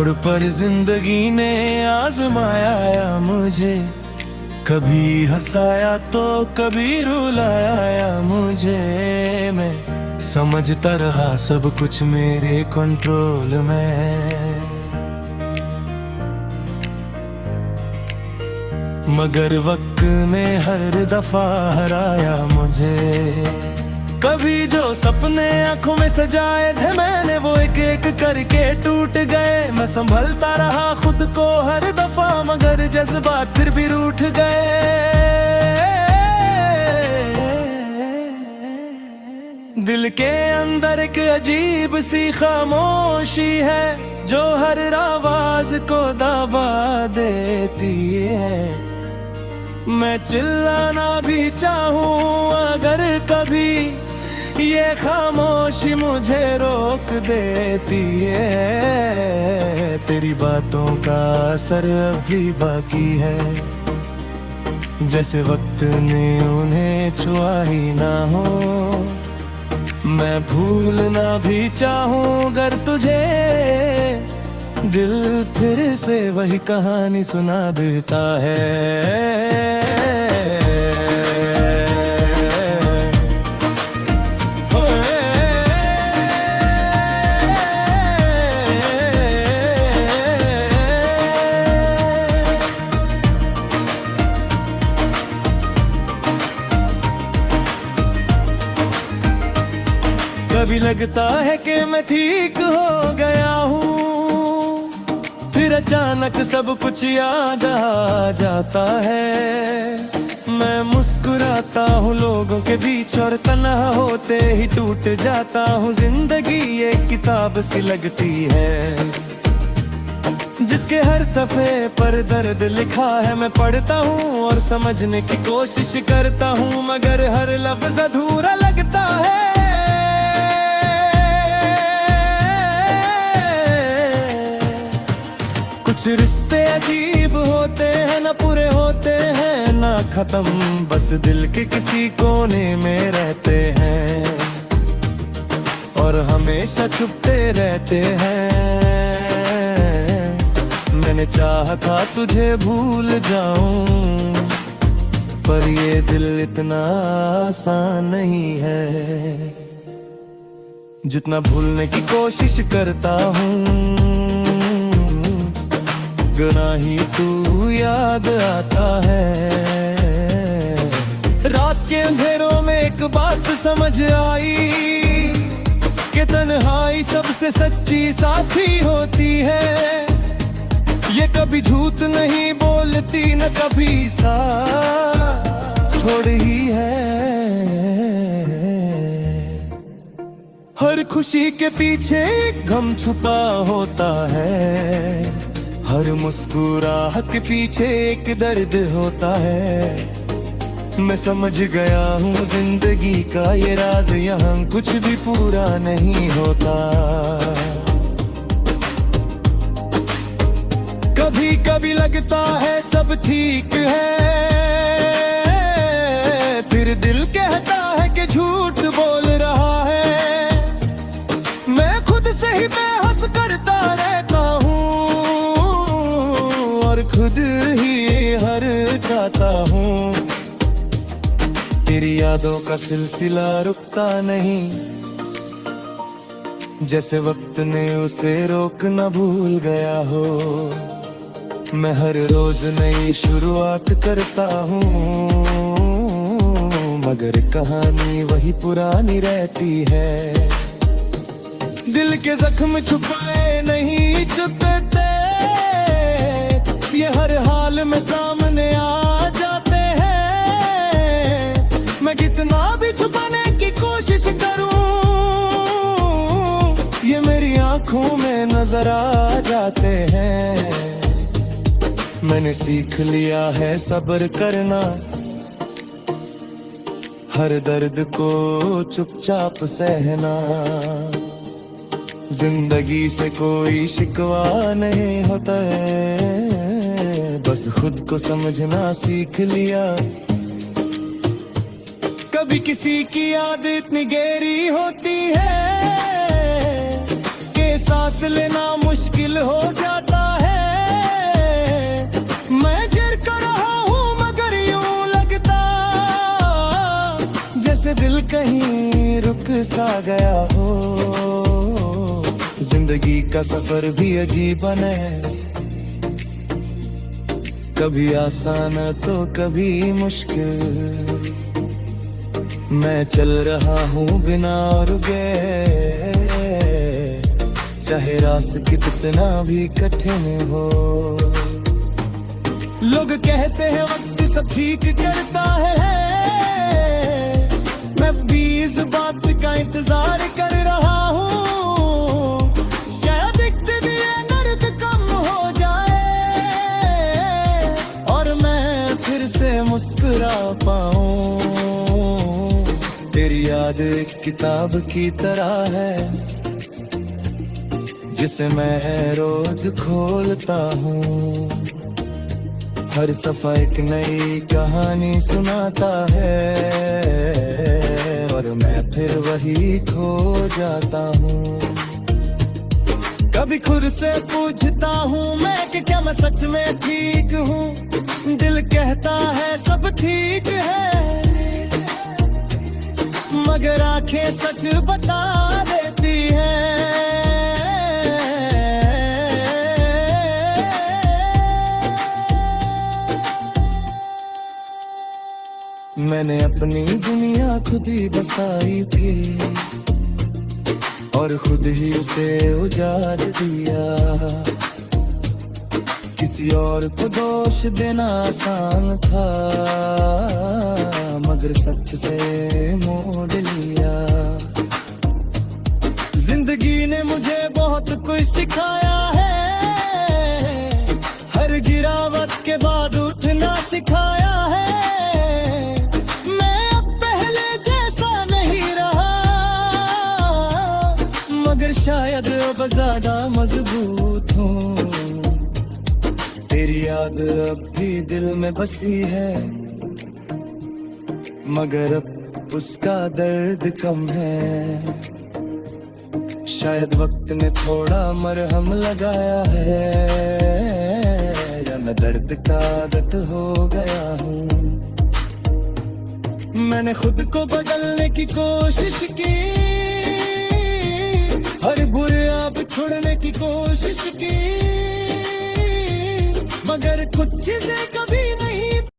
मोड़ पर जिंदगी ने आजमाया मुझे, कभी हंसाया तो कभी रुलाया मुझे। मैं समझता रहा सब कुछ मेरे कंट्रोल में, मगर वक्त ने हर दफा हराया मुझे। कभी जो सपने आंखों में सजाए थे मैंने, वो एक एक करके टूट गए। मैं संभलता रहा खुद को हर दफा, मगर जज्बात फिर भी रूठ गए। दिल के अंदर एक अजीब सी खामोशी है, जो हर आवाज को दबा देती है। मैं चिल्लाना भी चाहूं अगर कभी, ये खामोशी मुझे रोक देती है। तेरी बातों का असर अभी बाकी है, जैसे वक्त ने उन्हें छुआ ही ना हो। मैं भूलना भी चाहूं अगर तुझे, दिल फिर से वही कहानी सुना देता है। कभी लगता है कि मैं ठीक हो गया हूँ, फिर अचानक सब कुछ याद आ जाता है। मैं मुस्कुराता हूँ लोगों के बीच और तन्हा होते ही टूट जाता हूँ। जिंदगी एक किताब सी लगती है, जिसके हर सफ़े पर दर्द लिखा है। मैं पढ़ता हूँ और समझने की कोशिश करता हूँ, मगर हर लफ्ज़ अधूरा लगता है। कुछ रिश्ते अजीब होते हैं, न पूरे होते हैं ना खत्म, बस दिल के किसी कोने में रहते हैं और हमेशा छुपते रहते हैं। मैंने चाहा था तुझे भूल जाऊं, पर ये दिल इतना आसान नहीं है। जितना भूलने की कोशिश करता हूँ, गुनाह ही तू याद आता है। रात के अंधेरों में एक बात समझ आई, कि तन्हाई सबसे सच्ची साथी होती है। ये कभी झूठ नहीं बोलती, न कभी साथ छोड़ी है। हर खुशी के पीछे एक गम छुपा होता है, हर मुस्कुराहट के पीछे एक दर्द होता है। मैं समझ गया हूँ जिंदगी का ये राज, यहाँ कुछ भी पूरा नहीं होता। कभी कभी लगता है सब ठीक है, फिर दिल कहता है कि झूठ बोल रहा है। मैं खुद से ही बहस करता रहता हूँ और खुद ही हर जाता हूँ। तेरी यादों का सिलसिला रुकता नहीं, जैसे वक्त ने उसे रोकना भूल गया हो। मैं हर रोज नई शुरुआत करता हूँ, मगर कहानी वही पुरानी रहती है। दिल के जख्म छुपाए नहीं छुपते, ये हर हाल में सामने आ जाते हैं। मैं कितना भी छुपाने की कोशिश करूं, ये मेरी आंखों में नजर आ जाते हैं। मैंने सीख लिया है सब्र करना, हर दर्द को चुपचाप सहना। जिंदगी से कोई शिकवा नहीं होता है, बस खुद को समझना सीख लिया। कभी किसी की याद इतनी गहरी होती है कि सांस लेना मुश्किल हो जाता है। मैं गिर कर रहा हूँ मगर यूं लगता जैसे दिल कहीं रुक सा गया हो। जिंदगी का सफर भी अजीब है, कभी आसान तो कभी मुश्किल। मैं चल रहा हूँ बिना रुके, चाहे रास्ता कितना भी कठिन हो। लोग कहते हैं वक्त सब ठीक करता है, मैं भी इस बात का इंतजार कर रहा हूँ। शायद एक दिन ये दर्द कम हो जाए और मैं फिर से मुस्कुरा पाऊँ। तेरी याद एक किताब की तरह है जिसे मैं रोज खोलता हूँ। हर सफा एक नई कहानी सुनाता है और मैं फिर वही खो जाता हूँ। कभी खुद से पूछता हूँ मैं कि क्या मैं सच में ठीक हूँ। दिल कहता है सब ठीक है, मगर आंखें सच बता देती हैं। मैंने अपनी दुनिया खुद ही बसाई थी और खुद ही उसे उजाड़ दिया। किसी और को दोष देना आसान था, मगर सच से मोड़ लिया। जिंदगी ने मुझे बहुत कुछ सिखाया है, हर गिरावट के बाद उठना सिखाया है। मैं अब पहले जैसा नहीं रहा, मगर शायद अब ज्यादा मजबूत हूँ। तेरी याद अब भी दिल में बसी है, मगर अब उसका दर्द कम है। शायद वक्त ने थोड़ा मरहम लगाया है, या मैं दर्द का आदत हो गया हूँ। मैंने खुद को बदलने की कोशिश की, हर बुरे आप छोड़ने की कोशिश की, मगर कुछ चीजें कभी नहीं